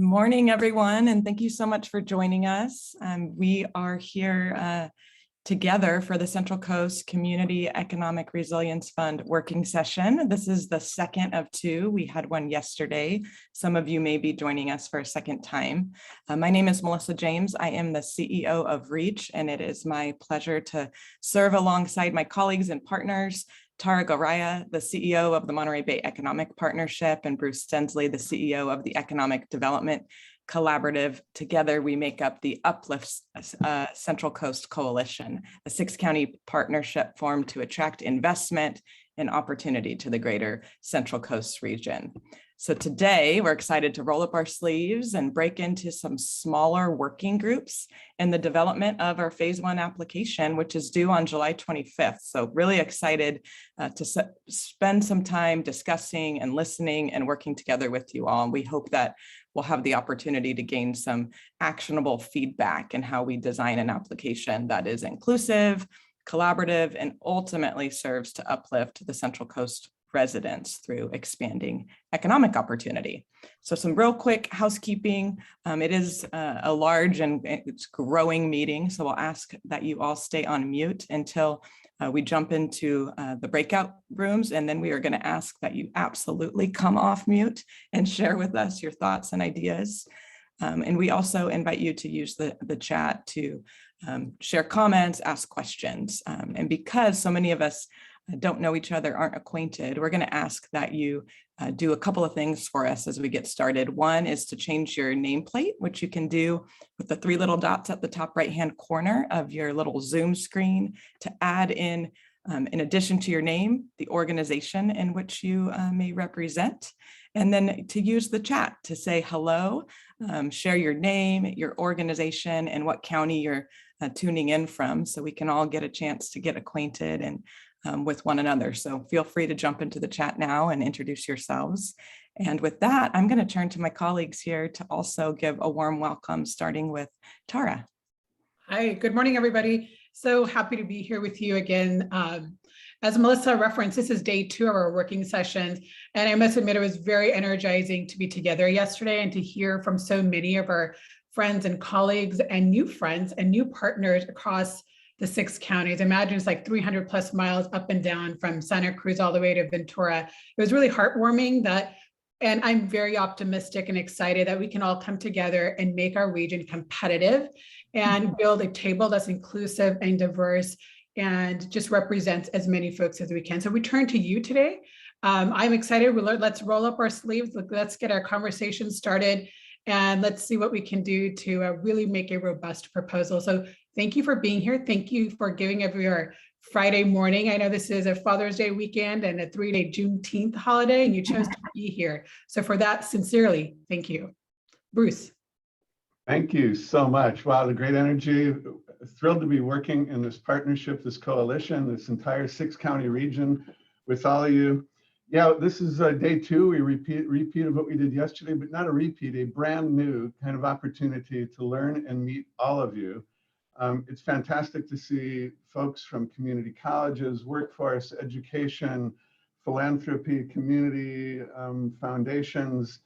Good morning, everyone, and thank you so much for joining us. We are here together for the Central Coast Community Economic Resilience Fund working session. This is the second of two. We had one yesterday. Some of you may be joining us for a second time. My name is Melissa James. I am the CEO of REACH, and it is my pleasure to serve alongside my colleagues and partners, Tara Goraya, the CEO of the Monterey Bay Economic Partnership, and Bruce Stensley, the CEO of the Economic Development Collaborative. Together, we make up the Uplift Central Coast Coalition, a 6-county partnership formed to attract investment and opportunity to the greater Central Coast region. So today, we're excited to roll up our sleeves and break into some smaller working groups in the development of our phase 1 application, which is due on July 25th. So really excited to spend some time discussing and listening and working together with you all. And we hope that we'll have the opportunity to gain some actionable feedback in how we design an application that is inclusive, collaborative, and ultimately serves to uplift the Central Coast residents through expanding economic opportunity. So some real quick housekeeping. It is a large and it's growing meeting, so we'll ask that you all stay on mute until we jump into the breakout rooms, and then we are going to ask that you absolutely come off mute and share with us your thoughts and ideas. And we also invite you to use the chat to share comments, ask questions. And because so many of us don't know each other, aren't acquainted, we're going to ask that you do a couple of things for us as we get started. One is to change your nameplate, which you can do with the 3 little dots at the top right-hand corner of your little Zoom screen, to add in addition to your name, the organization in which you may represent, and then to use the chat to say hello, share your name, your organization, and what county you're tuning in from, so we can all get a chance to get acquainted and with one another. So feel free to jump into the chat now and introduce yourselves. And with that, I'm going to turn to my colleagues here to also give a warm welcome, starting with Tara. Hi, good morning, everybody. So happy to be here with you again. As Melissa referenced, this is day 2 of our working sessions, and I must admit it was very energizing to be together yesterday and to hear from so many of our friends and colleagues and new friends and new partners across the 6 counties. Imagine it's like 300 plus miles up and down from Santa Cruz all the way to Ventura. It was really heartwarming and I'm very optimistic and excited that we can all come together and make our region competitive and build a table that's inclusive and diverse and just represents as many folks as we can. So we turn to you today. I'm excited. Let's roll up our sleeves. Let's get our conversation started, and let's see what we can do to really make a robust proposal. So thank you for being here. Thank you for giving up your Friday morning. I know this is a Father's Day weekend and a 3-day Juneteenth holiday, and you chose to be here. So for that, sincerely, thank you. Bruce. Thank you so much. Wow, the great energy. Thrilled to be working in this partnership, this coalition, this entire 6-county region with all of you. Yeah, this is day 2. We repeated what we did yesterday, but not a repeat, a brand new kind of opportunity to learn and meet all of you. It's fantastic to see folks from community colleges, workforce, education, philanthropy, community foundations,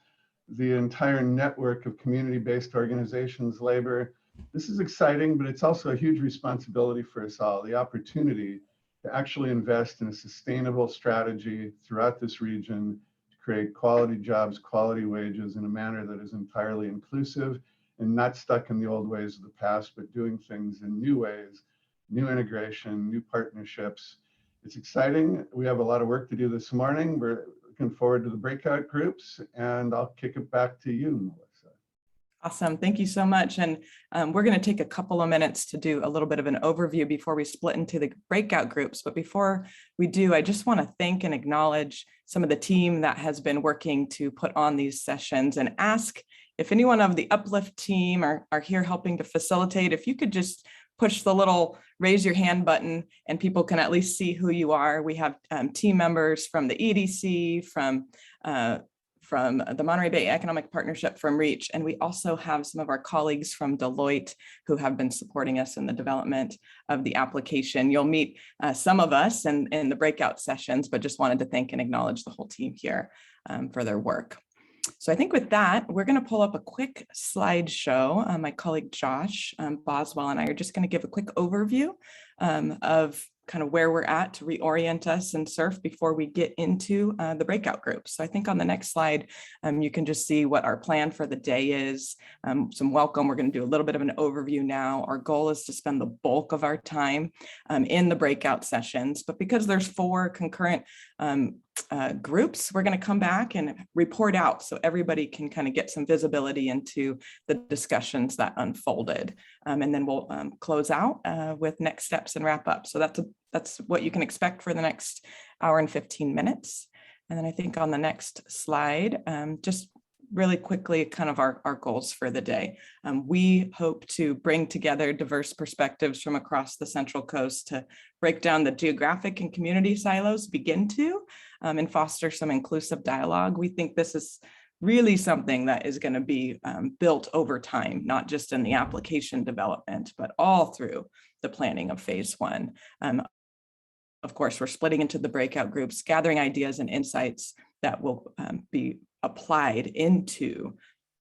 the entire network of community-based organizations, labor. This is exciting, but it's also a huge responsibility for us all, the opportunity to actually invest in a sustainable strategy throughout this region to create quality jobs, quality wages in a manner that is entirely inclusive and not stuck in the old ways of the past, but doing things in new ways, new integration, new partnerships. It's exciting. We have a lot of work to do this morning. We're looking forward to the breakout groups, and I'll kick it back to you, Melissa. Awesome. Thank you so much. And we're going to take a couple of minutes to do a little bit of an overview before we split into the breakout groups. But before we do, I just want to thank and acknowledge some of the team that has been working to put on these sessions, and ask if anyone of the Uplift team are here helping to facilitate, if you could just push the little raise your hand button and people can at least see who you are. We have team members from the EDC, from the Monterey Bay Economic Partnership, from REACH, and we also have some of our colleagues from Deloitte who have been supporting us in the development of the application. You'll meet some of us in the breakout sessions, but just wanted to thank and acknowledge the whole team here for their work. So I think with that, we're going to pull up a quick slideshow. My colleague Josh Boswell and I are just going to give a quick overview of kind of where we're at to reorient us and surf before we get into the breakout groups. So I think on the next slide, you can just see what our plan for the day is. Some welcome. We're going to do a little bit of an overview now. Our goal is to spend the bulk of our time in the breakout sessions, but because there's 4 concurrent groups, we're going to come back and report out so everybody can kind of get some visibility into the discussions that unfolded. And then we'll close out with next steps and wrap up. So that's what you can expect for the next hour and 15 minutes. And then I think on the next slide, just really quickly, kind of our goals for the day. We hope to bring together diverse perspectives from across the Central Coast to break down the geographic and community silos, begin to, and foster some inclusive dialogue. We think this is really something that is going to be built over time, not just in the application development, but all through the planning of phase 1. Of course, we're splitting into the breakout groups, gathering ideas and insights that will be applied into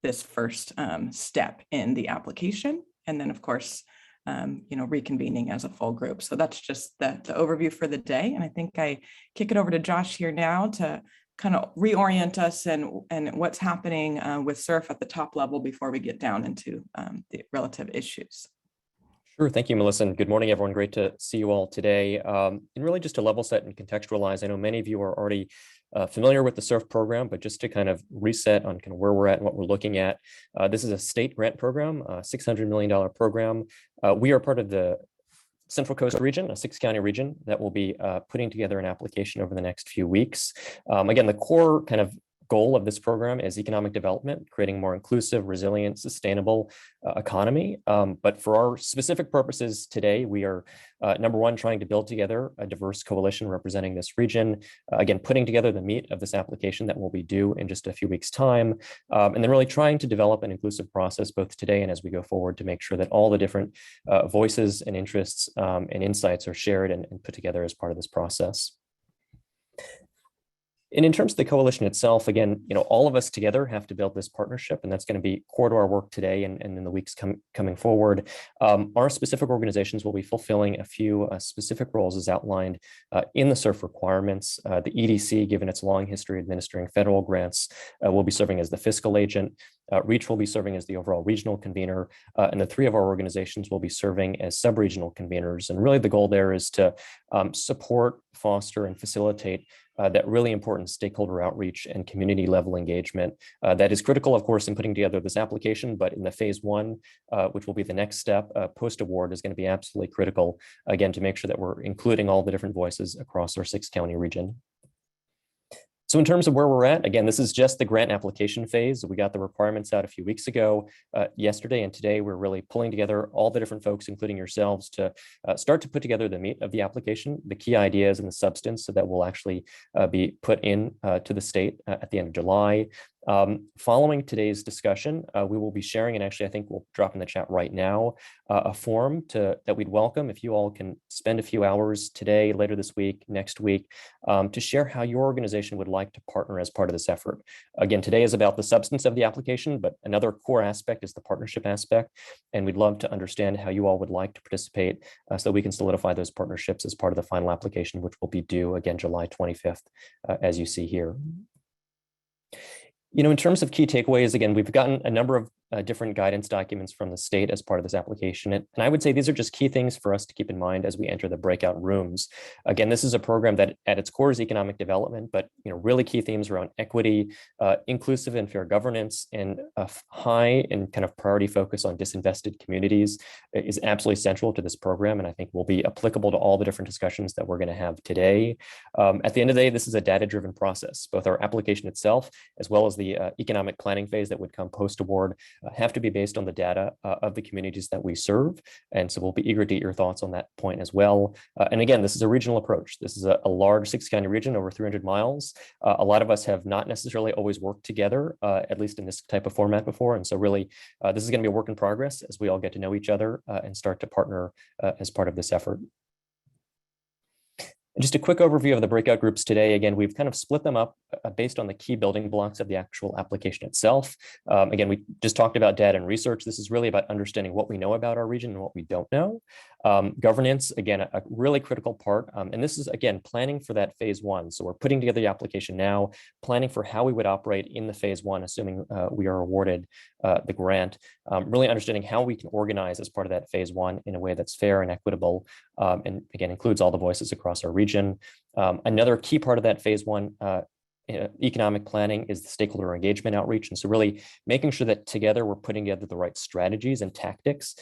this first step in the application. And then, of course, reconvening as a full group. So that's just the overview for the day. And I think I kick it over to Josh here now to kind of reorient us and what's happening with SURF at the top level before we get down into the relative issues. Sure. Thank you, Melissa. And good morning, everyone. Great to see you all today. And really just to level set and contextualize, I know many of you are already familiar with the SURF program, but just to kind of reset on kind of where we're at and what we're looking at. This is a state grant program, a $600 million program. We are part of the Central Coast region, a 6-county region that will be putting together an application over the next few weeks. Again, the core kind of goal of this program is economic development, creating a more inclusive, resilient, sustainable economy. But for our specific purposes today, we are, number one, trying to build together a diverse coalition representing this region. Again, putting together the meat of this application that will be due in just a few weeks' time. And then really trying to develop an inclusive process both today and as we go forward to make sure that all the different voices and interests and insights are shared and put together as part of this process. And in terms of the coalition itself, again, all of us together have to build this partnership, and that's going to be core to our work today and in the weeks coming forward. Our specific organizations will be fulfilling a few specific roles as outlined in the SURF requirements. The EDC, given its long history administering federal grants, will be serving as the fiscal agent. REACH will be serving as the overall regional convener, and the 3 of our organizations will be serving as sub-regional conveners. And really the goal there is to support, foster, and facilitate that really important stakeholder outreach and community level engagement that is critical, of course, in putting together this application, but in the phase 1, which will be the next step post-award, is going to be absolutely critical, again, to make sure that we're including all the different voices across our 6-county region. So in terms of where we're at, again, this is just the grant application phase. We got the requirements out a few weeks ago, yesterday, and today we're really pulling together all the different folks, including yourselves, to start to put together the meat of the application, the key ideas and the substance so that will actually be put in to the state at the end of July. Following today's discussion, we will be sharing, and actually I think we'll drop in the chat right now, a form that we'd welcome if you all can spend a few hours today, later this week, next week, to share how your organization would like to partner as part of this effort. Again, today is about the substance of the application, but another core aspect is the partnership aspect, and we'd love to understand how you all would like to participate so that we can solidify those partnerships as part of the final application, which will be due, again, July 25th, as you see here. In terms of key takeaways, again, we've gotten a number of different guidance documents from the state as part of this application. And I would say these are just key things for us to keep in mind as we enter the breakout rooms. Again, this is a program that at its core is economic development, but really key themes around equity, inclusive and fair governance, and a high and kind of priority focus on disinvested communities is absolutely central to this program, and I think will be applicable to all the different discussions that we're going to have today. At the end of the day, this is a data-driven process. Both our application itself, as well as the economic planning phase that would come post-award, have to be based on the data of the communities that we serve. And so we'll be eager to get your thoughts on that point as well. And again, this is a regional approach. This is a large 6-county region, over 300 miles. A lot of us have not necessarily always worked together, at least in this type of format before. And so really, this is going to be a work in progress as we all get to know each other and start to partner as part of this effort. And just a quick overview of the breakout groups today. Again, we've kind of split them up based on the key building blocks of the actual application itself. Again, we just talked about data and research. This is really about understanding what we know about our region and what we don't know. Governance, again, a really critical part. And this is, again, planning for that phase one. So we're putting together the application now, planning for how we would operate in the phase one, assuming we are awarded the grant, really understanding how we can organize as part of that phase one in a way that's fair and equitable, and again, includes all the voices across our region. Another key part of that phase one economic planning is the stakeholder engagement outreach. And so really making sure that together we're putting together the right strategies and tactics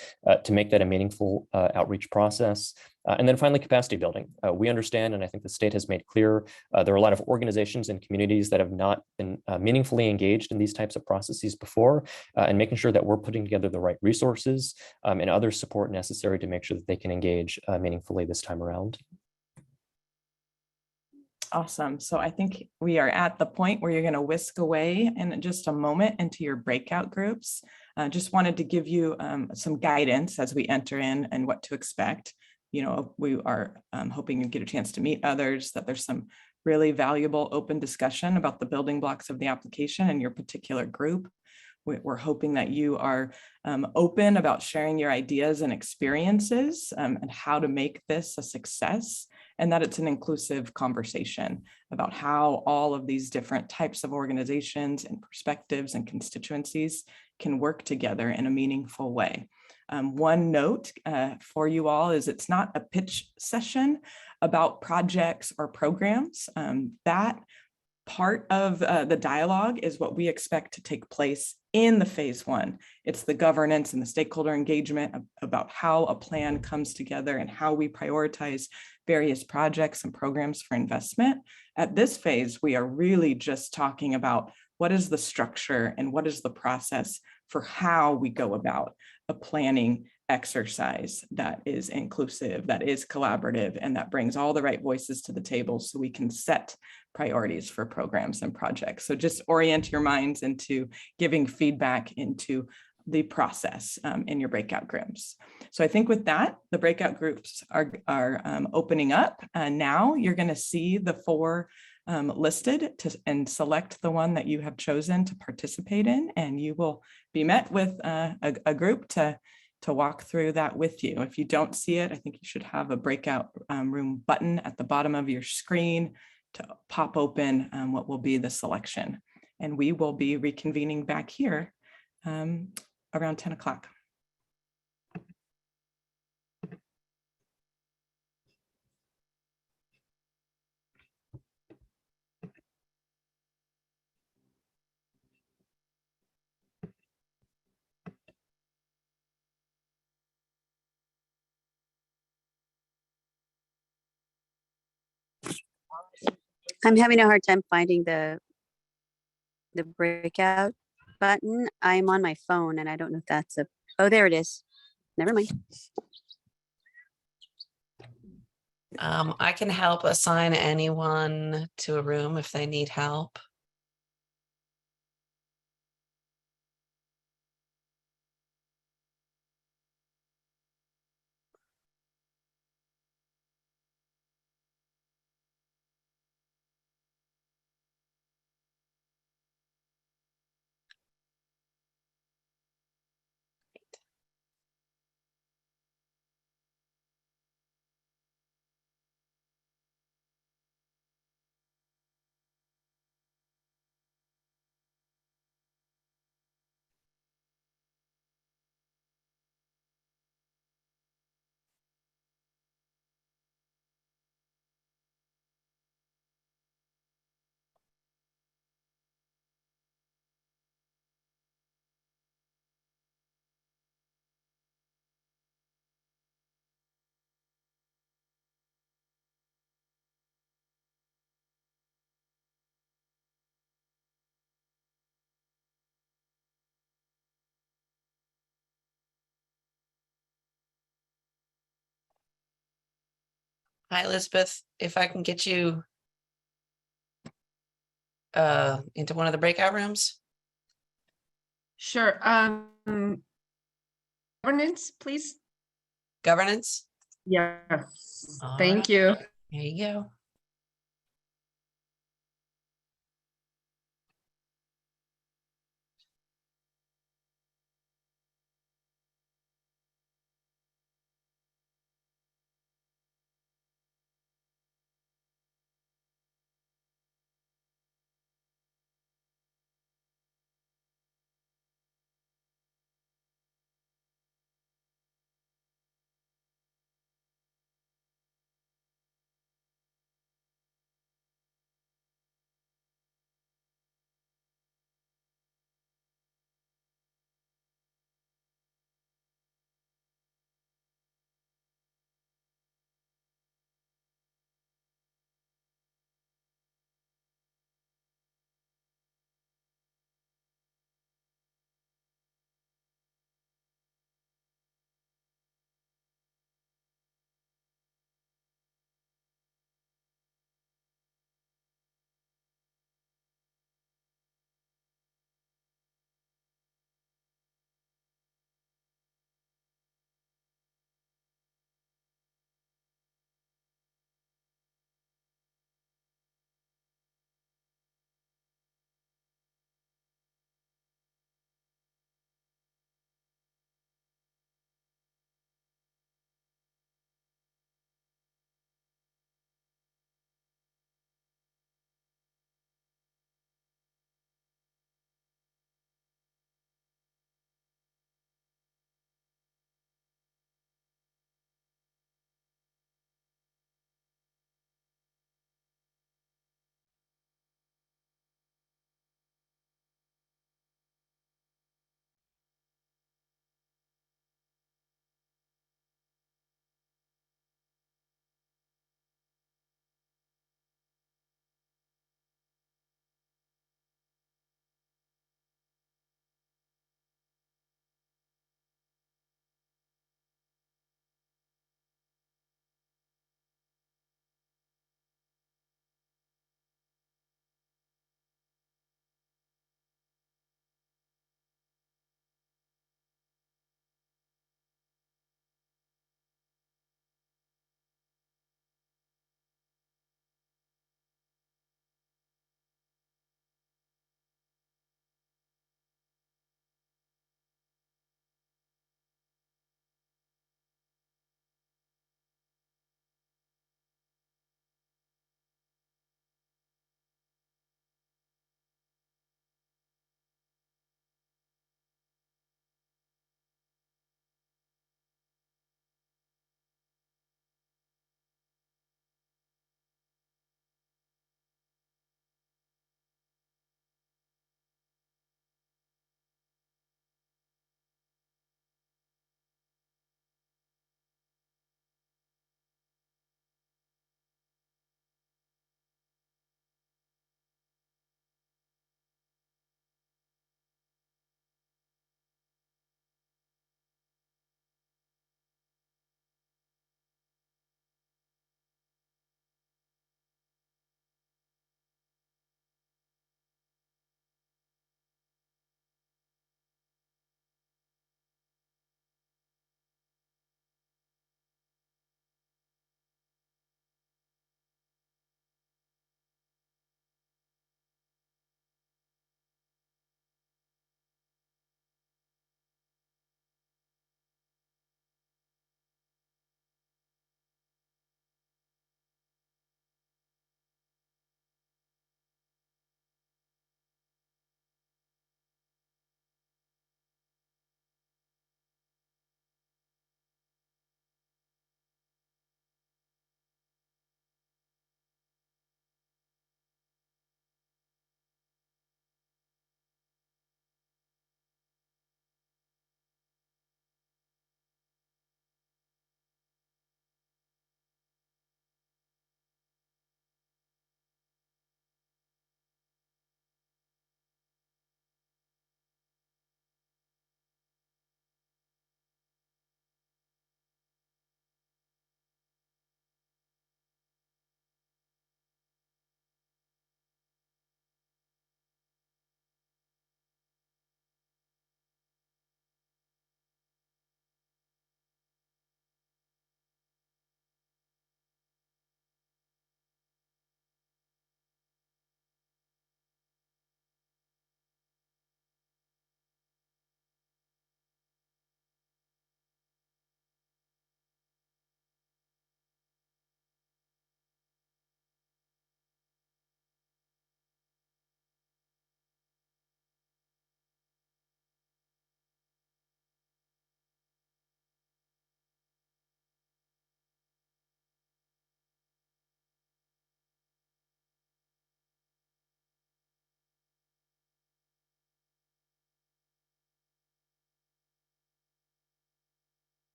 to make that a meaningful outreach process. And then finally, capacity building. We understand, and I think the state has made clear, there are a lot of organizations and communities that have not been meaningfully engaged in these types of processes before, and making sure that we're putting together the right resources and other support necessary to make sure that they can engage meaningfully this time around. Awesome. So I think we are at the point where you're going to whisk away in just a moment into your breakout groups. Just wanted to give you some guidance as we enter in and what to expect. You know, we are hoping you get a chance to meet others, that there's some really valuable open discussion about the building blocks of the application and your particular group. We're hoping that you are open about sharing your ideas and experiences and how to make this a success, and that it's an inclusive conversation about how all of these different types of organizations and perspectives and constituencies can work together in a meaningful way. One note for you all is it's not a pitch session about projects or programs. That part of the dialogue is what we expect to take place in the phase one. It's the governance and the stakeholder engagement about how a plan comes together and how we prioritize various projects and programs for investment. At this phase, we are really just talking about what is the structure and what is the process for how we go about a planning exercise that is inclusive, that is collaborative, and that brings all the right voices to the table so we can set priorities for programs and projects. So just orient your minds into giving feedback into the process in your breakout groups. So I think with that, the breakout groups are opening up. Now you're going to see the four listed and select the one that you have chosen to participate in, and you will be met with a group to walk through that with you. If you don't see it, I think you should have a breakout room button at the bottom of your screen to pop open what will be the selection. And we will be reconvening back here around 10 o'clock. I'm having a hard time finding the breakout button. I'm on my phone and I don't know if that's oh, there it is. Never mind. I can help assign anyone to a room if they need help. Hi, Elizabeth. If I can get you into one of the breakout rooms. Sure. Governance, please. Governance. Yes. All Thank right. you. There you go.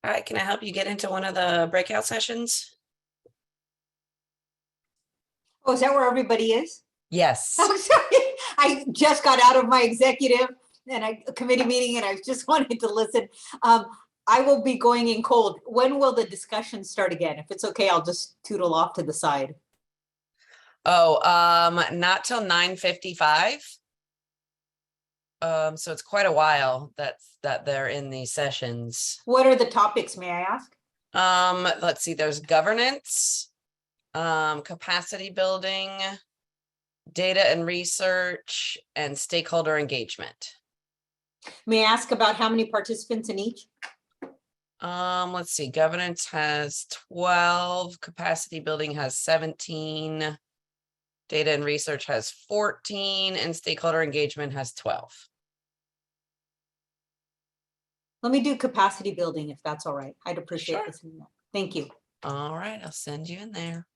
All right, can I help you get into one of the breakout sessions? Oh, is that where everybody is? Yes. I'm sorry. I just got out of my executive and a committee meeting and I just wanted to listen. I will be going in cold. When will the discussion start again? If it's okay, I'll just tootle off to the side. Oh, not till 9:55. So it's quite a while that they're in these sessions. What are the topics, may I ask? Let's see, there's governance, capacity building, data and research, and stakeholder engagement. May I ask about how many participants in each? Let's see, governance has 12, capacity building has 17, data and research has 14, and stakeholder engagement has 12. Let me do capacity building if that's all right. I'd appreciate Sure. listening to that. Thank you. All right, I'll send you in there.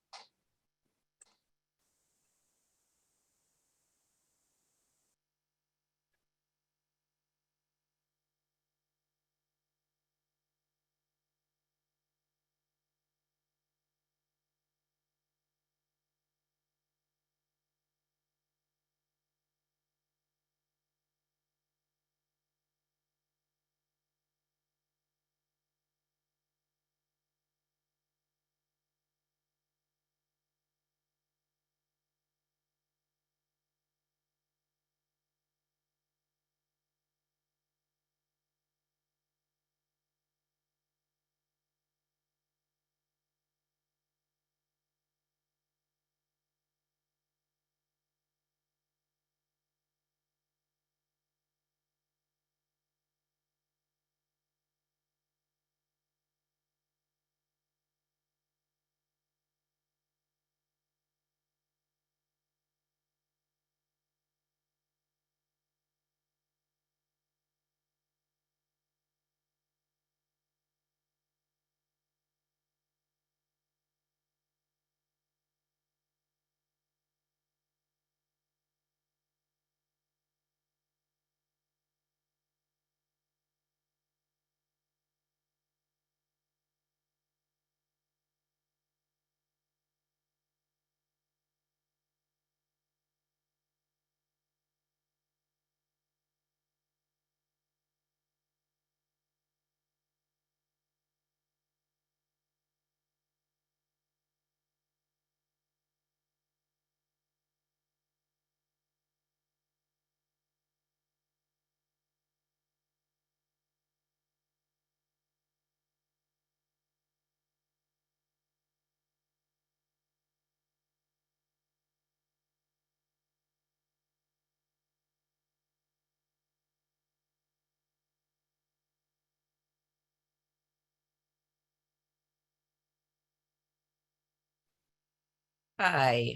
Hi.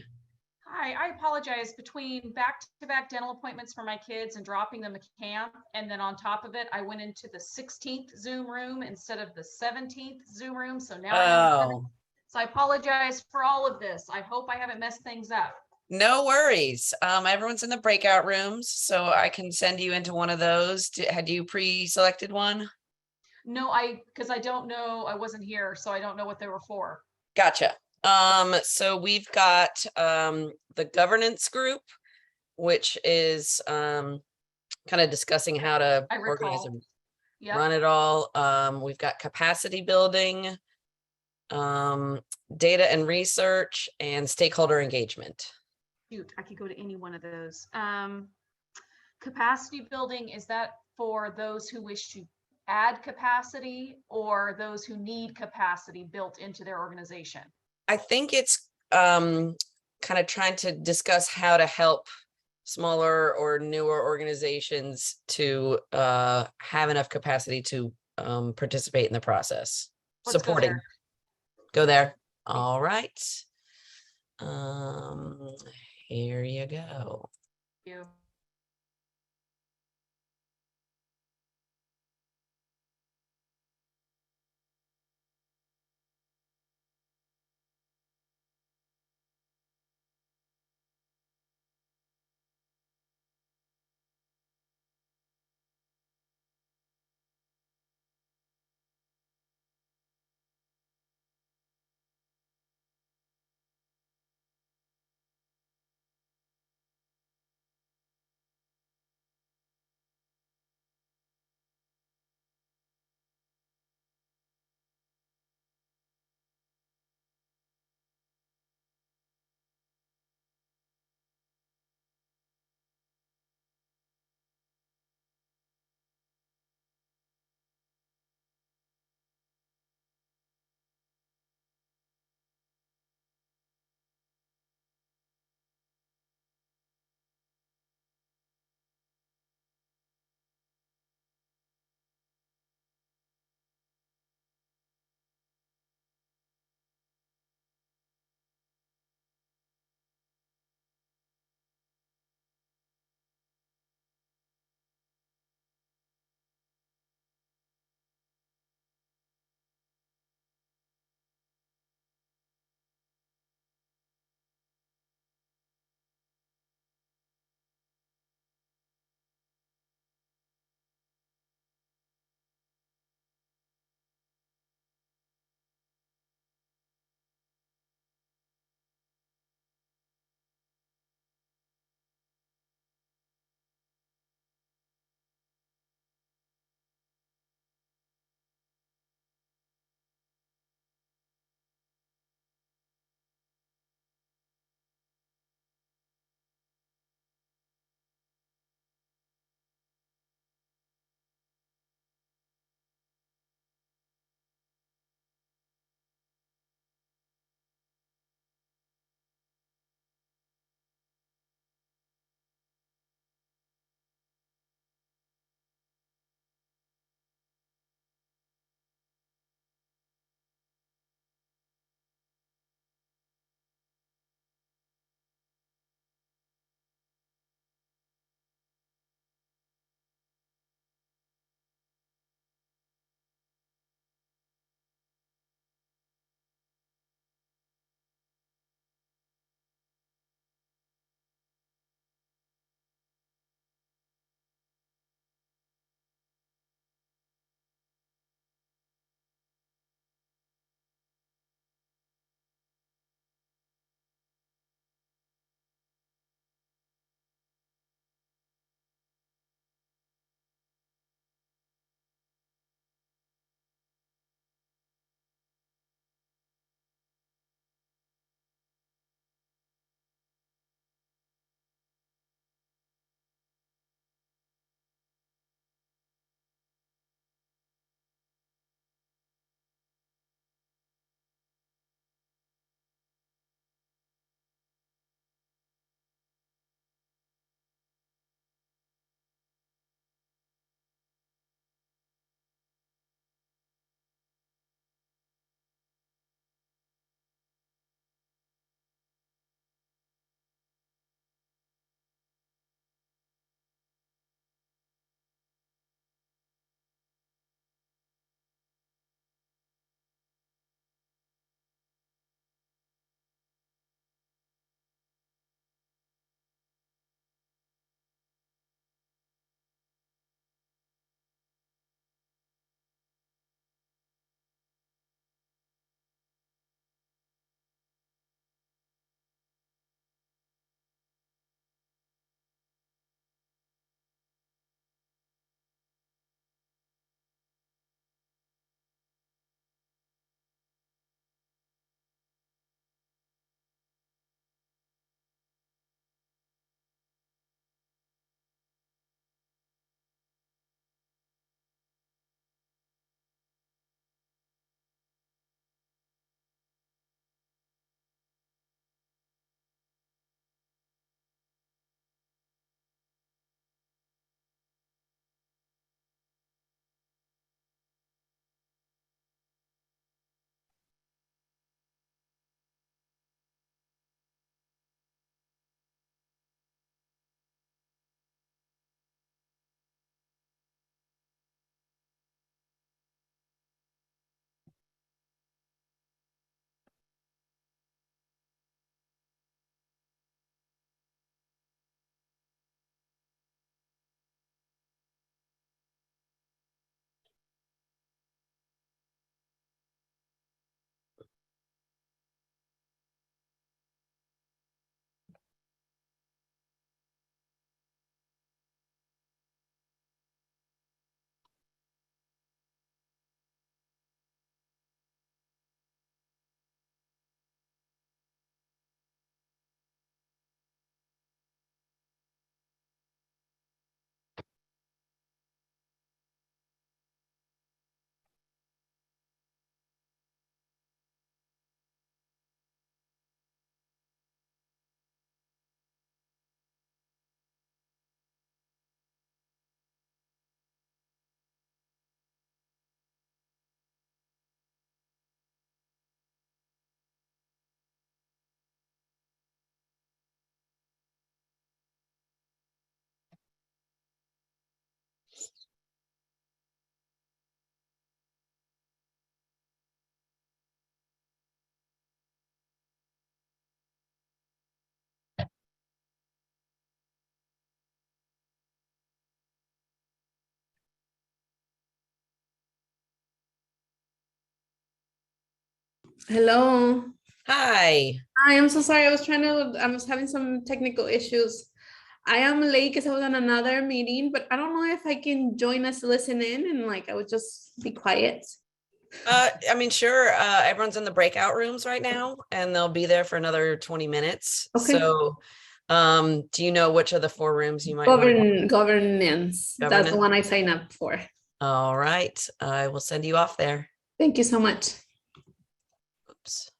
Hi, I apologize. Between back-to-back dental appointments for my kids and dropping them at camp, and then on top of it, I went into the 16th Zoom room instead of the 17th Zoom room. So now I have a Oh, so I apologize for all of this. I hope I haven't messed things up. no worries. Everyone's in the breakout rooms, so I can send you into one of those. Had you pre-selected one? No, because I don't know, I wasn't here, so I don't know what they were for. Gotcha. So we've got the governance group, which is kind of discussing how to I organize recall. and Yep. run it all. We've got capacity building, data and research, and stakeholder engagement. Shoot, I could go to any one of those. Capacity building, is that for those who wish to add capacity or those who need capacity built into their organization? I think it's kind of trying to discuss how to help smaller or newer organizations to have enough capacity to participate in the process. Let's go Supporting. there. Go there. All right. Here you go. Thank you. Hello. Hi. I am so sorry. I was having some technical issues. I am late because I was on another meeting, but I don't know if I can join us, listen in, and like I would just be quiet. I mean, sure. Everyone's in the breakout rooms right now, and they'll be there for another 20 minutes. Okay. So, do you know which of the 4 rooms you might want? Governance. That's the Governance? one I signed up for. All right. I will send you off there. Thank you so much. Oops.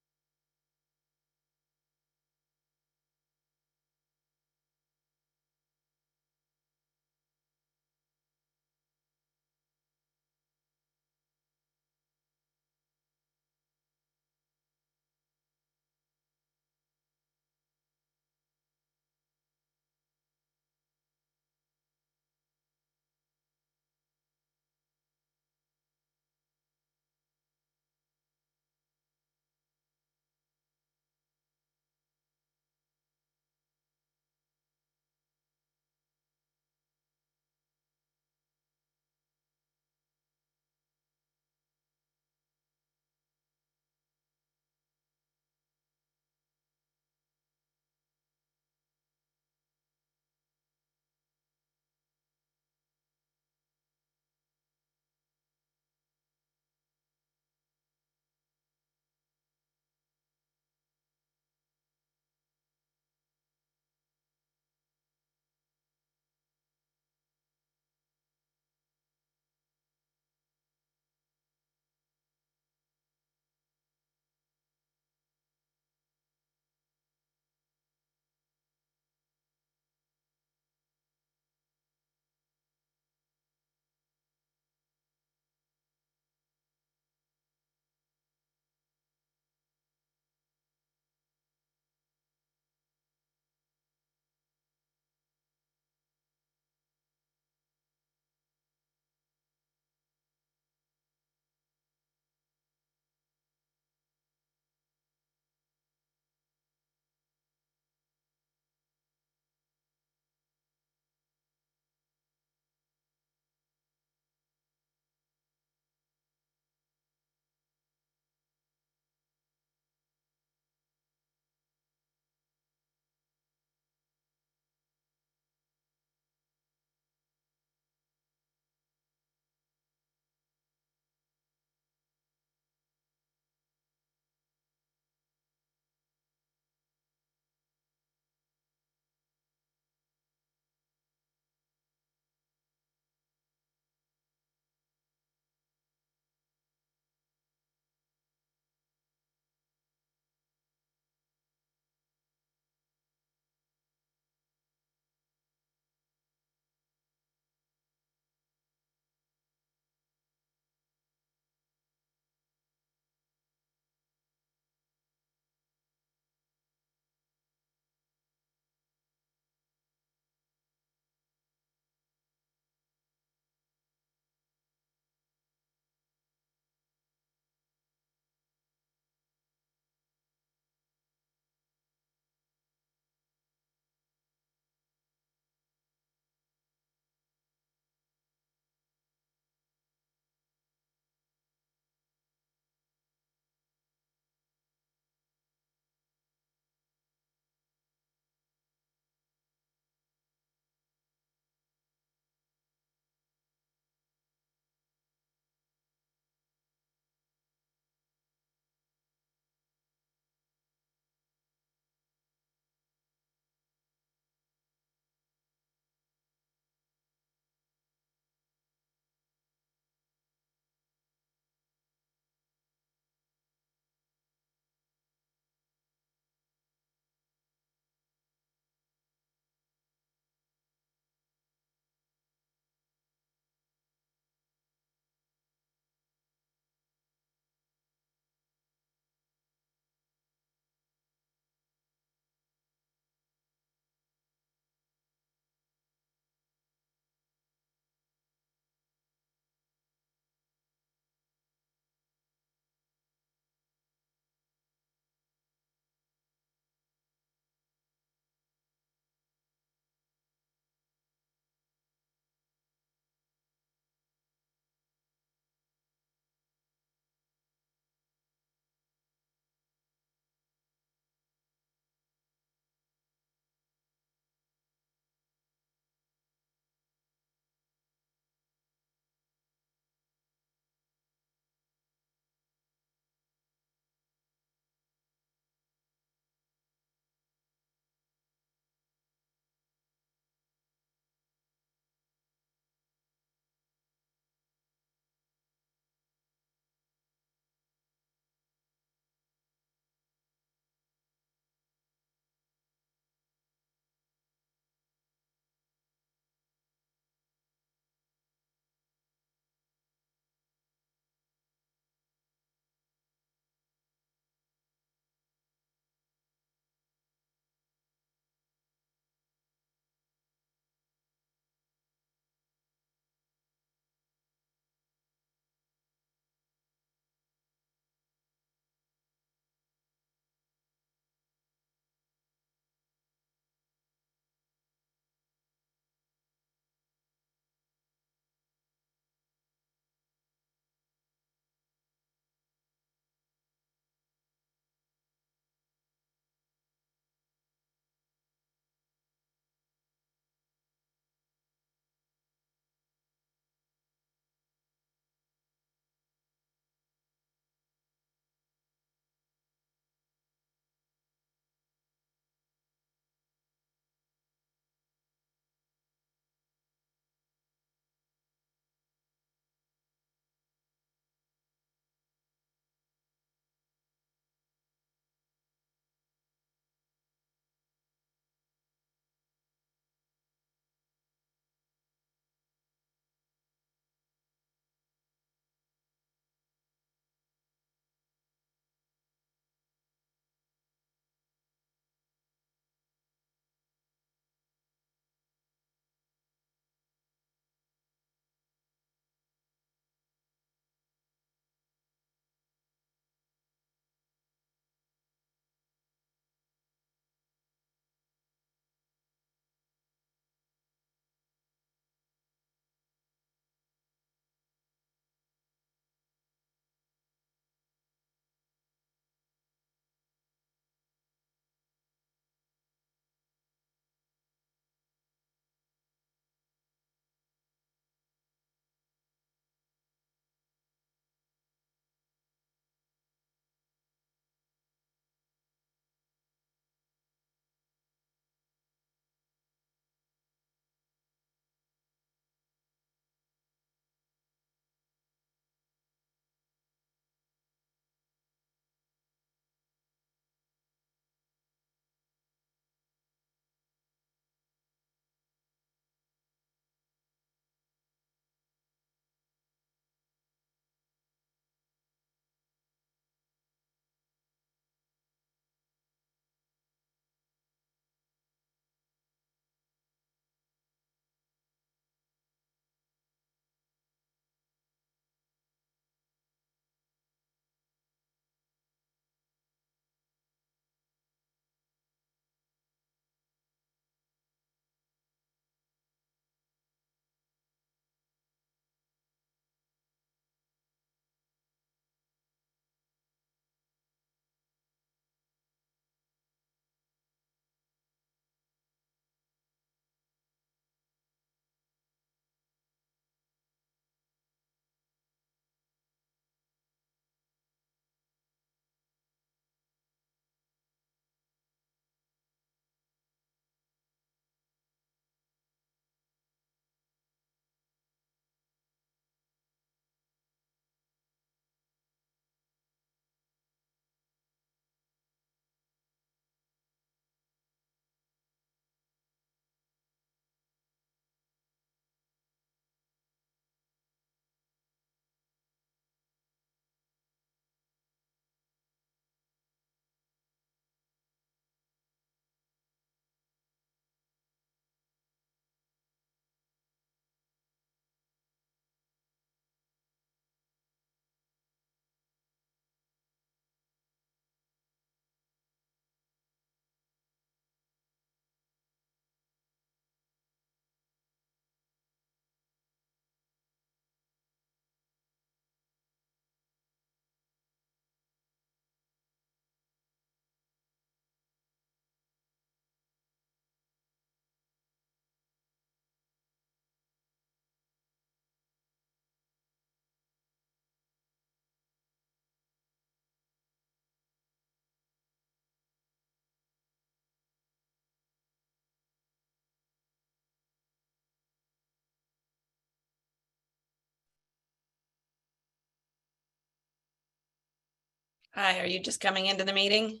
Hi, are you just coming into the meeting?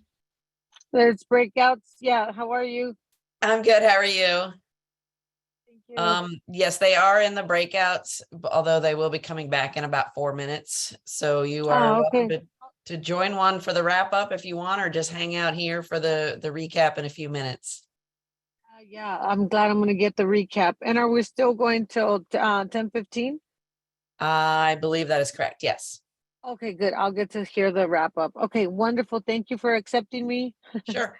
There's breakouts. Yeah, how are you? I'm good. How are you? Thank you. Yes, they are in the breakouts, although they will be coming back in about 4 minutes. So you are Oh, welcome okay. to join one for the wrap up if you want, or just hang out here for the recap in a few minutes. Yeah, I'm glad I'm gonna get the recap. And are we still going till 10:15? I believe that is correct. Yes. Okay, good. I'll get to hear the wrap up. Okay, wonderful. Thank you for accepting me. Sure.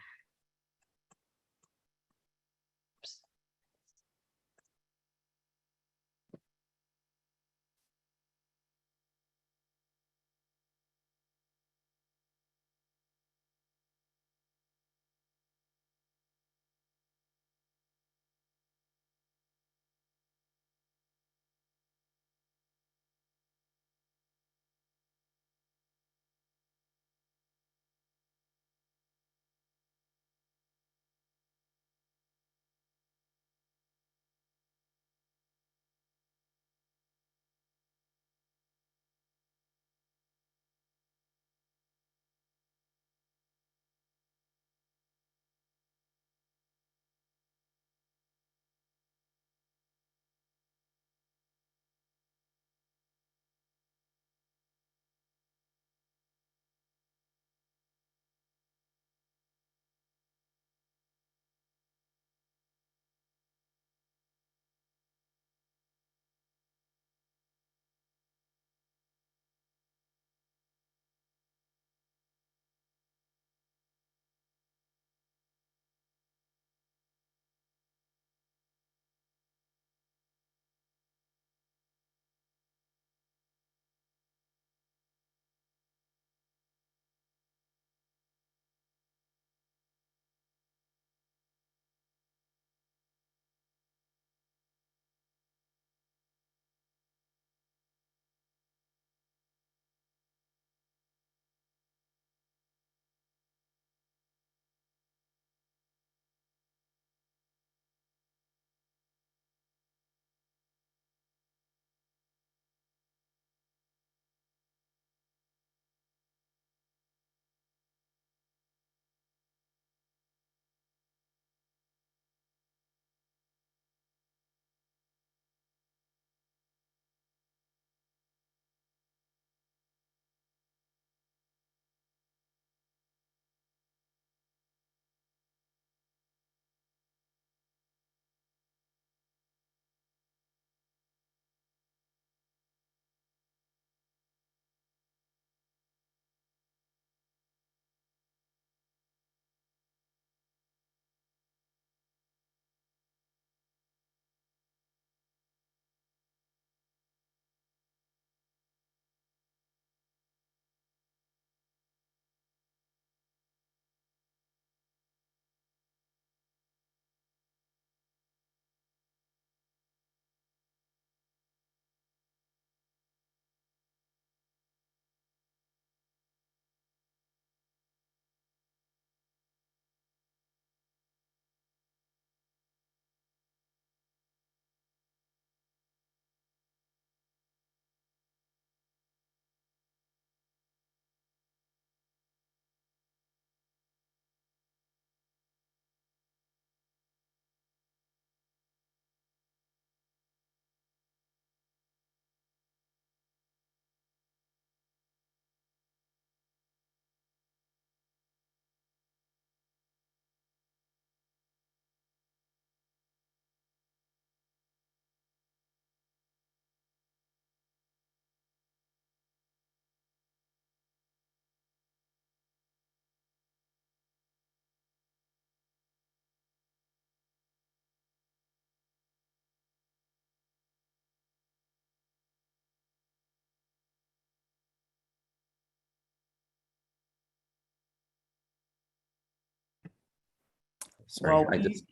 Sorry, Well, I just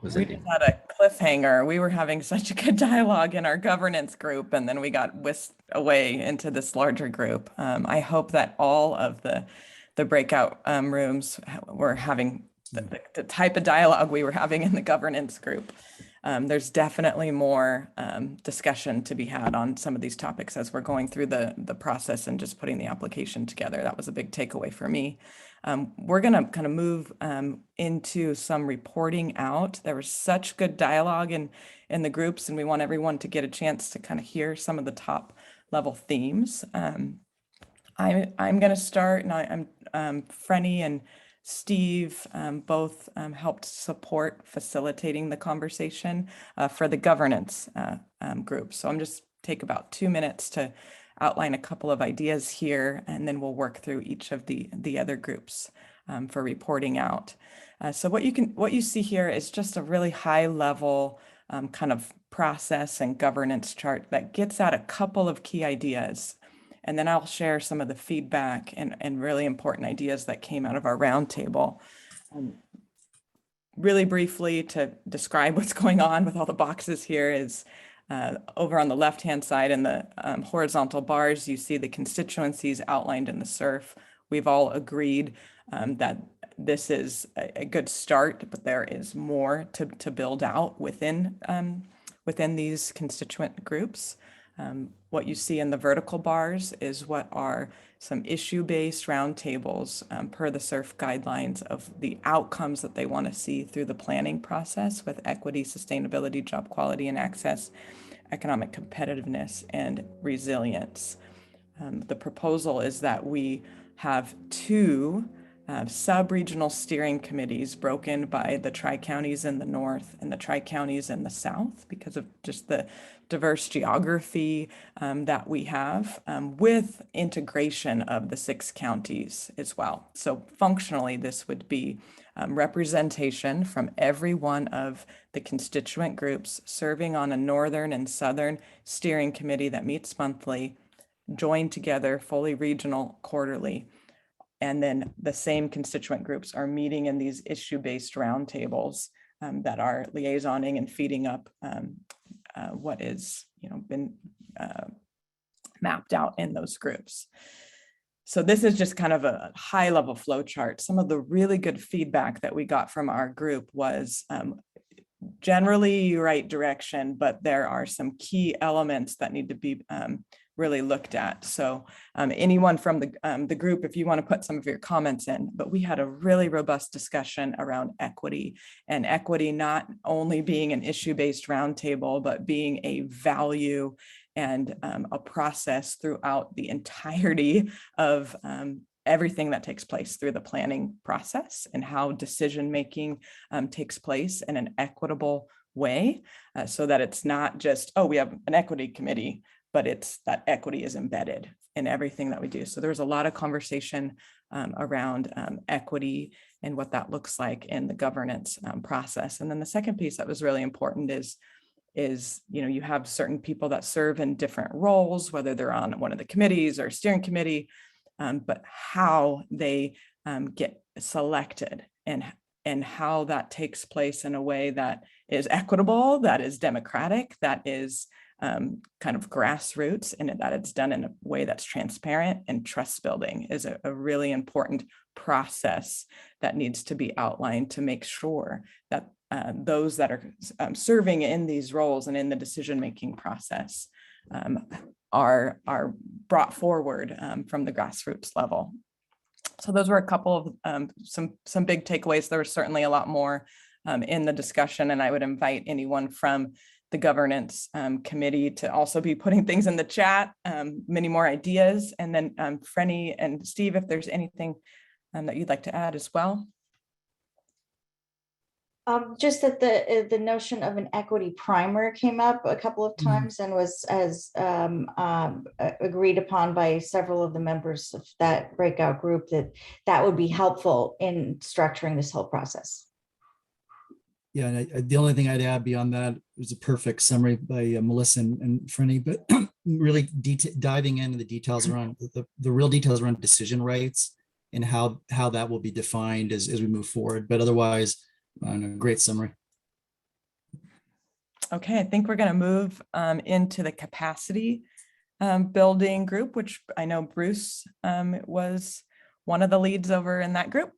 was we ending. just had a cliffhanger. We were having such a good dialogue in our governance group, and then we got whisked away into this larger group. I hope that all of the breakout rooms were having the type of dialogue we were having in the governance group. there's definitely more discussion to be had on some of these topics as we're going through the process and just putting the application together. That was a big takeaway for me. We're going to kind of move into some reporting out. There was such good dialogue in the groups, and we want everyone to get a chance to kind of hear some of the top level themes. I'm going to start, and I'm Frenny and Steve both helped support facilitating the conversation for the governance group. So I'm just take about 2 minutes to outline a couple of ideas here, and then we'll work through each of the other groups for reporting out. So what you see here is just a really high level kind of process and governance chart that gets at a couple of key ideas. And then I'll share some of the feedback and really important ideas that came out of our roundtable. Really briefly, to describe what's going on with all the boxes here is over on the left-hand side in the horizontal bars, you see the constituencies outlined in the SURF. We've all agreed that this is a good start, but there is more to build out within these constituent groups. What you see in the vertical bars is what are some issue-based roundtables per the SURF guidelines of the outcomes that they want to see through the planning process with equity, sustainability, job quality and access, economic competitiveness, and resilience. The proposal is that we have 2 sub-regional steering committees broken by the tri-counties in the north and the tri-counties in the south because of just the diverse geography that we have, with integration of the 6 counties as well. So functionally, this would be representation from every one of the constituent groups serving on a northern and southern steering committee that meets monthly, joined together, fully regional, quarterly. And then the same constituent groups are meeting in these issue-based roundtables that are liaisoning and feeding up what is, been mapped out in those groups. So this is just kind of a high-level flow chart. Some of the really good feedback that we got from our group was generally right direction, but there are some key elements that need to be really looked at. So anyone from the group, if you want to put some of your comments in, but we had a really robust discussion around equity, and equity not only being an issue-based roundtable, but being a value and a process throughout the entirety of everything that takes place through the planning process and how decision-making takes place in an equitable way, so that it's not just, oh, we have an equity committee, but it's that equity is embedded in everything that we do. So there's a lot of conversation around equity and what that looks like in the governance process. And then the second piece that was really important is you have certain people that serve in different roles, whether they're on one of the committees or steering committee, but how they get selected and how that takes place in a way that is equitable, that is democratic, that is kind of grassroots, and that it's done in a way that's transparent and trust building is a really important process that needs to be outlined to make sure that those that are serving in these roles and in the decision-making process are brought forward from the grassroots level. So those were a couple of some big takeaways. There was certainly a lot more in the discussion, and I would invite anyone from the governance committee to also be putting things in the chat, many more ideas. And then Frenny and Steve, if there's anything that you'd like to add as well. Just that the notion of an equity primer came up a couple of times and was agreed upon by several of the members of that breakout group that would be helpful in structuring this whole process. Yeah, and the only thing I'd add beyond that was a perfect summary by Melissa and Frenny, but really diving into the details around the real details around decision rights and how that will be defined as we move forward. But otherwise, a great summary. Okay, I think we're going to move into the capacity building group, which I know Bruce was one of the leads over in that group.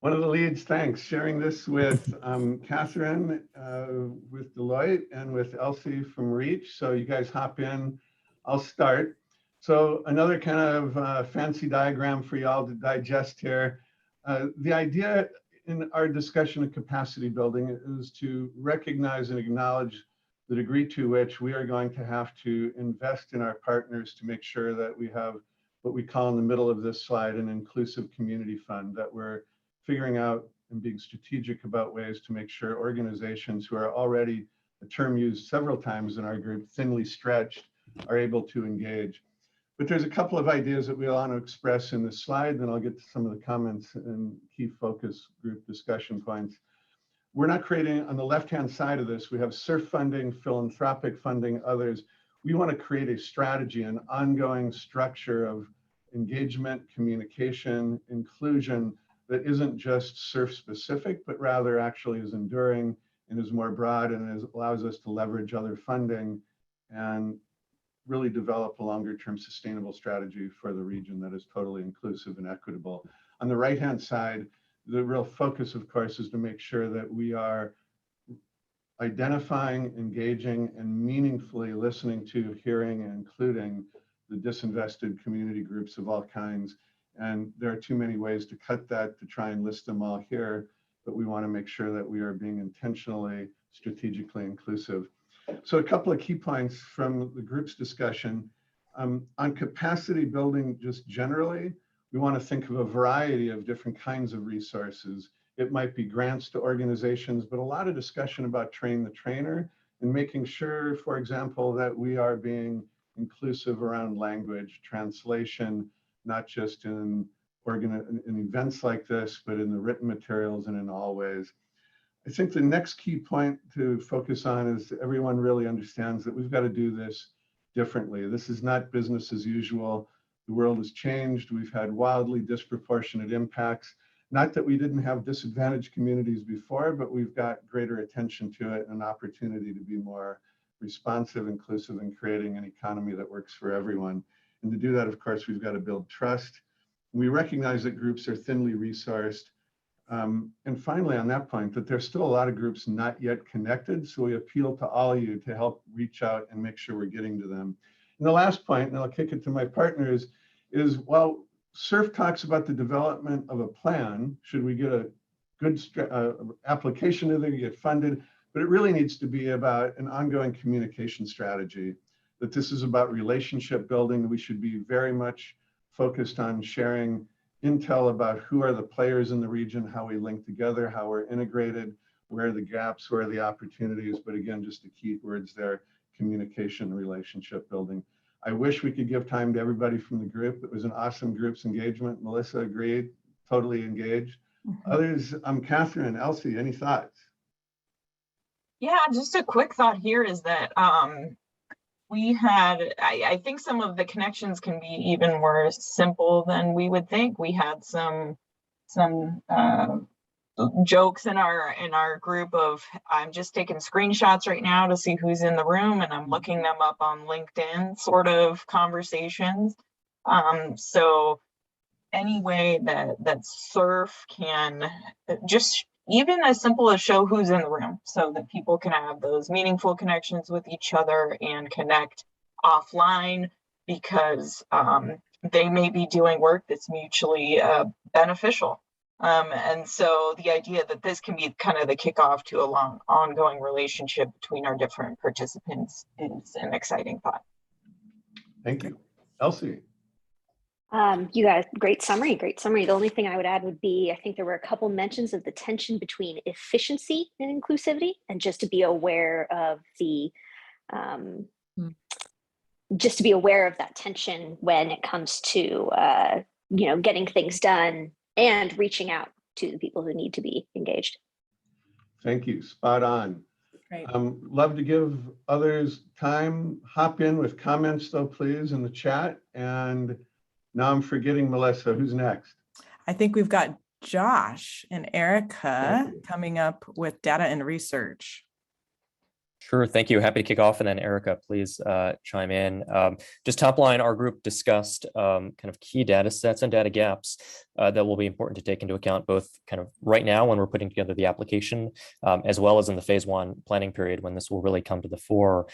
One of the leads, thanks. Sharing this with Catherine with Deloitte and with Elsie from Reach. So you guys hop in, I'll start. So another kind of fancy diagram for y'all to digest here. The idea in our discussion of capacity building is to recognize and acknowledge the degree to which we are going to have to invest in our partners to make sure that we have what we call in the middle of this slide an inclusive community fund, that we're figuring out and being strategic about ways to make sure organizations who are already, a term used several times in our group, thinly stretched, are able to engage. But there's a couple of ideas that we want to express in this slide, then I'll get to some of the comments and key focus group discussion points. We're not creating, on the left-hand side of this, we have SURF funding, philanthropic funding, others. We want to create a strategy, an ongoing structure of engagement, communication, inclusion that isn't just SURF specific, but rather actually is enduring and is more broad and allows us to leverage other funding and really develop a longer-term sustainable strategy for the region that is totally inclusive and equitable. On the right-hand side, the real focus, of course, is to make sure that we are identifying, engaging, and meaningfully listening to, hearing, and including the disinvested community groups of all kinds. And there are too many ways to cut that to try and list them all here, but we want to make sure that we are being intentionally, strategically inclusive. So a couple of key points from the group's discussion. On capacity building just generally, we want to think of a variety of different kinds of resources. It might be grants to organizations, but a lot of discussion about train the trainer and making sure, for example, that we are being inclusive around language, translation, not just in events like this, but in the written materials and in all ways. I think the next key point to focus on is everyone really understands that we've got to do this differently. This is not business as usual. The world has changed. We've had wildly disproportionate impacts. Not that we didn't have disadvantaged communities before, but we've got greater attention to it and an opportunity to be more responsive, inclusive, and creating an economy that works for everyone. And to do that, of course, we've got to build trust. We recognize that groups are thinly resourced. And finally, on that point, that there's still a lot of groups not yet connected. So we appeal to all of you to help reach out and make sure we're getting to them. And the last point, and I'll kick it to my partners, is while SURF talks about the development of a plan, should we get a good application to it, get funded, but it really needs to be about an ongoing communication strategy, that this is about relationship building. We should be very much focused on sharing intel about who are the players in the region, how we link together, how we're integrated, where are the gaps, where are the opportunities, but again, just the key words there, communication, relationship building. I wish we could give time to everybody from the group. It was an awesome group's engagement. Melissa agreed, totally engaged. Others, Catherine, Elsie, any thoughts? Yeah, just a quick thought here is that we had, I think some of the connections can be even more simple than we would think. We had some jokes in our group of, I'm just taking screenshots right now to see who's in the room and I'm looking them up on LinkedIn sort of conversations. So any way that SURF can just even as simple as show who's in the room so that people can have those meaningful connections with each other and connect offline because they may be doing work that's mutually beneficial. And so the idea that this can be kind of the kickoff to a long ongoing relationship between our different participants is an exciting thought. Thank you. Elsie. You guys, great summary, great summary. The only thing I would add would be, I think there were a couple mentions of the tension between efficiency and inclusivity, and just to be aware of the, just to be aware of that tension when it comes to, you know, getting things done and reaching out to the people who need to be engaged. Thank you, spot on. Great. Love to give others time. Hop in with comments though, please, in the chat. And now I'm forgetting Melissa, who's next? I think we've got Josh and Erica coming up with data and research. Sure, thank you. Happy to kick off, and then Erica, please chime in. Just top line, our group discussed kind of key data sets and data gaps that will be important to take into account, both kind of right now when we're putting together the application, as well as in the phase 1 planning period when this will really come to the fore.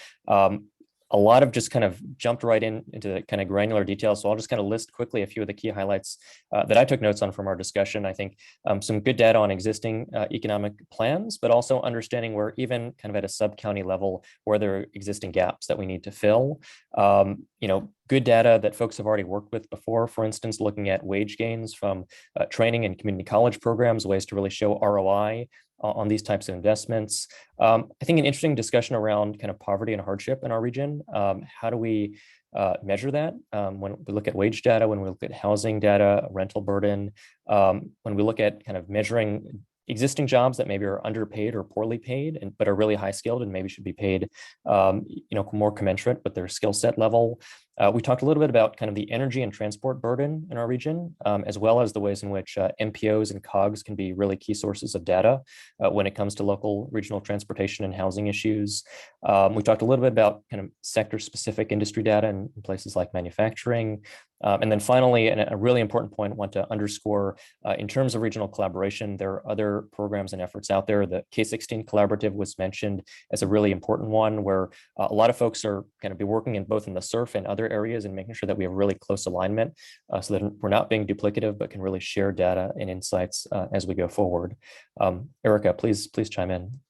A lot of just kind of jumped right into the kind of granular details. So I'll just kind of list quickly a few of the key highlights that I took notes on from our discussion. I think some good data on existing economic plans, but also understanding where even kind of at a sub-county level, where there are existing gaps that we need to fill. Good data that folks have already worked with before, for instance, looking at wage gains from training and community college programs, ways to really show ROI on these types of investments. I think an interesting discussion around kind of poverty and hardship in our region. How do we measure that when we look at wage data, when we look at housing data, rental burden, when we look at kind of measuring existing jobs that maybe are underpaid or poorly paid, but are really high skilled and maybe should be paid more commensurate with their skill set level. We talked a little bit about kind of the energy and transport burden in our region, as well as the ways in which MPOs and COGS can be really key sources of data when it comes to local regional transportation and housing issues. We talked a little bit about kind of sector-specific industry data in places like manufacturing. And then finally, and a really important point I want to underscore, in terms of regional collaboration, there are other programs and efforts out there. The K16 Collaborative was mentioned as a really important one, where a lot of folks are going to be working in both in the SURF and other areas and making sure that we have really close alignment so that we're not being duplicative, but can really share data and insights as we go forward. Erica, please chime in.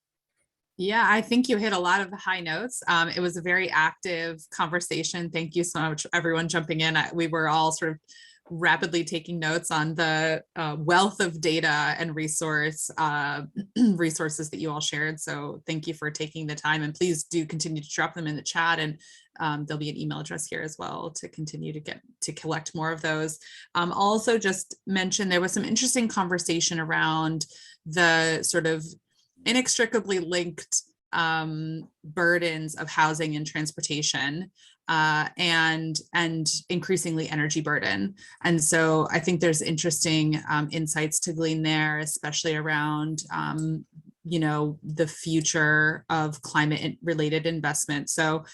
Yeah, I think you hit a lot of the high notes. It was a very active conversation. Thank you so much, everyone jumping in. We were all sort of rapidly taking notes on the wealth of data and resources that you all shared. So thank you for taking the time, and please do continue to drop them in the chat, and there'll be an email address here as well to continue to collect more of those. Also just mention there was some interesting conversation around the sort of inextricably linked burdens of housing and transportation and increasingly energy burden. And so I think there's interesting insights to glean there, especially around the future of climate related investment. So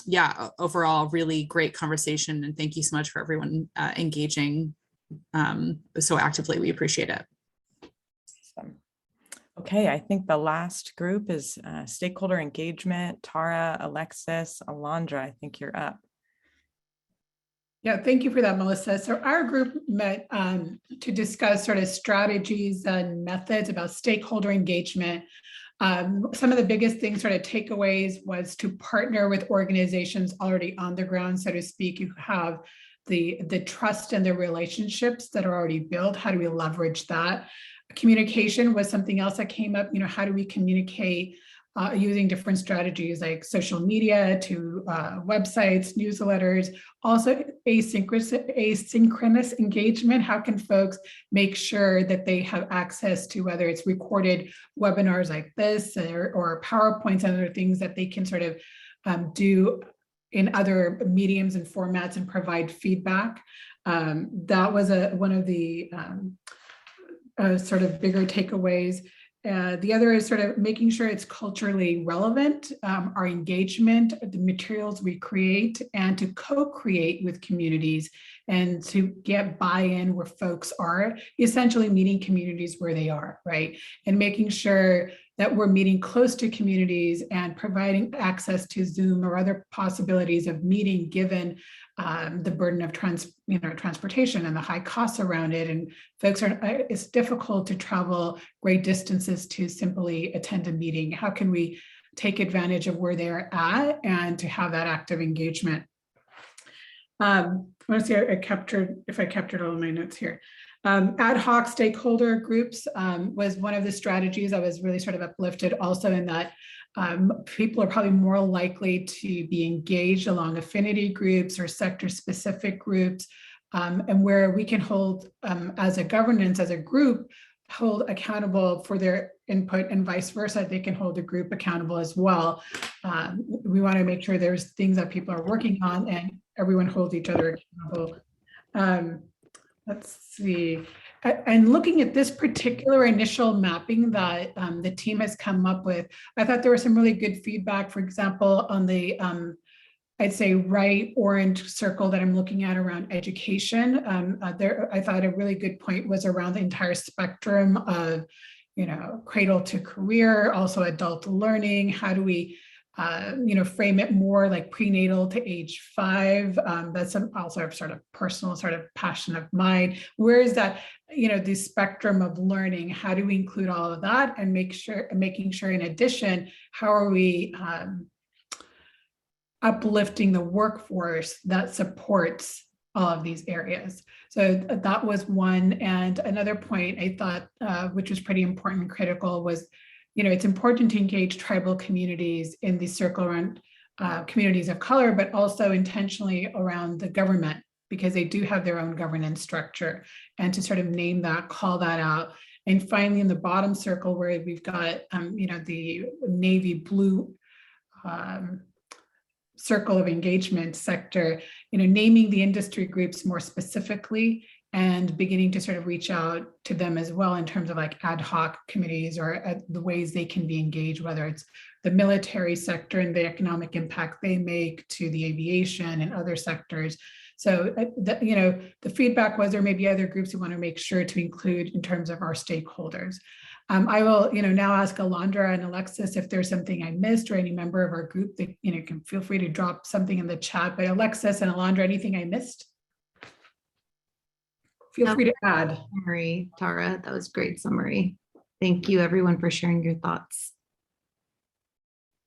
yeah, overall, really great conversation, and thank you so much for everyone engaging so actively. We appreciate it. Okay, I think the last group is Stakeholder Engagement. Tara, Alexis, Alondra, I think you're up. Yeah, thank you for that, Melissa. So our group met to discuss sort of strategies and methods about stakeholder engagement. Some of the biggest things, sort of takeaways, was to partner with organizations already on the ground, so to speak. You have the trust and the relationships that are already built. How do we leverage that? Communication was something else that came up. How do we communicate using different strategies like social media to websites, newsletters, also asynchronous engagement. How can folks make sure that they have access to, whether it's recorded webinars like this or PowerPoints and other things that they can sort of do in other mediums and formats and provide feedback. That was one of the sort of bigger takeaways. The other is sort of making sure it's culturally relevant, our engagement, the materials we create, and to co-create with communities and to get buy-in where folks are, essentially meeting communities where they are, right? And making sure that we're meeting close to communities and providing access to Zoom or other possibilities of meeting, given the burden of transportation and the high costs around it. And folks it's difficult to travel great distances to simply attend a meeting. How can we take advantage of where they're at and to have that active engagement? I want to see if I captured all of my notes here. Ad hoc stakeholder groups was one of the strategies I was really sort of uplifted also, in that people are probably more likely to be engaged along affinity groups or sector specific groups, and where we can hold as a governance, as a group, hold accountable for their input, and vice versa, they can hold the group accountable as well. We want to make sure there's things that people are working on and everyone holds each other accountable. Let's see. And looking at this particular initial mapping that the team has come up with, I thought there was some really good feedback. For example, on the I'd say right orange circle that I'm looking at around education. I thought a really good point was around the entire spectrum of, cradle to career, also adult learning. How do we, frame it more like prenatal to age 5? That's also a sort of personal sort of passion of mine. Where is that, the spectrum of learning? How do we include all of that and making sure in addition, how are we uplifting the workforce that supports all of these areas? So that was one. And another point I thought, which was pretty important and critical, was, it's important to engage tribal communities in the circle around communities of color, but also intentionally around the government, because they do have their own governance structure, and to sort of name that, call that out. And finally, in the bottom circle where we've got, the navy blue circle of engagement sector, naming the industry groups more specifically and beginning to sort of reach out to them as well in terms of like ad hoc committees or the ways they can be engaged, whether it's the military sector and the economic impact they make, to the aviation and other sectors. So, the feedback was there may be other groups we want to make sure to include in terms of our stakeholders. I will, now ask Alondra and Alexis if there's something I missed, or any member of our group that, can feel free to drop something in the chat. But Alexis and Alondra, anything I missed? Feel free to add. Summary, Tara, that was great summary. Thank you everyone for sharing your thoughts.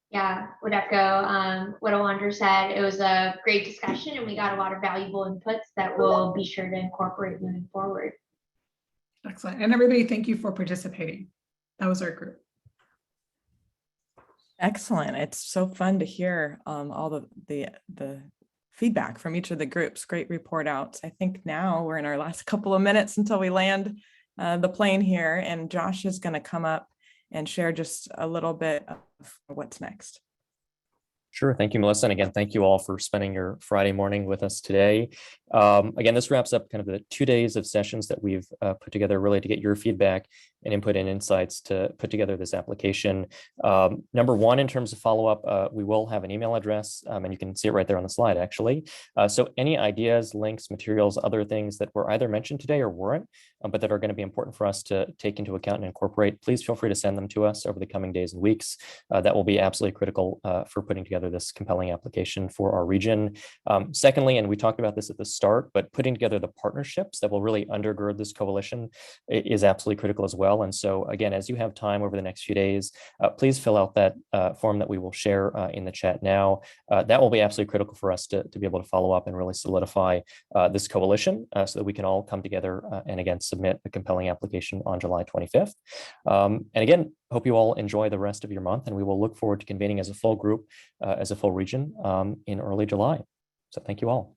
Yeah, would echo what Alondra said. It was a great discussion and we got a lot of valuable inputs that we'll be sure to incorporate moving forward. Excellent. And everybody, thank you for participating. That was our group. Excellent. It's so fun to hear all the feedback from each of the groups. Great report outs. I think now we're in our last couple of minutes until we land the plane here, and Josh is going to come up and share just a little bit of what's next. Sure. Thank you, Melissa. And again, thank you all for spending your Friday morning with us today. Again, this wraps up kind of the 2 days of sessions that we've put together really to get your feedback and input and insights to put together this application. Number one, in terms of follow-up, we will have an email address, and you can see it right there on the slide, actually. So any ideas, links, materials, other things that were either mentioned today or weren't, but that are going to be important for us to take into account and incorporate, please feel free to send them to us over the coming days and weeks. That will be absolutely critical for putting together this compelling application for our region. Secondly, and we talked about this at the start, but putting together the partnerships that will really undergird this coalition is absolutely critical as well. And so again, as you have time over the next few days, please fill out that form that we will share in the chat now. That will be absolutely critical for us to be able to follow up and really solidify this coalition so that we can all come together and again, submit a compelling application on July 25th. And again, hope you all enjoy the rest of your month, and we will look forward to convening as a full group, as a full region in early July. So thank you all.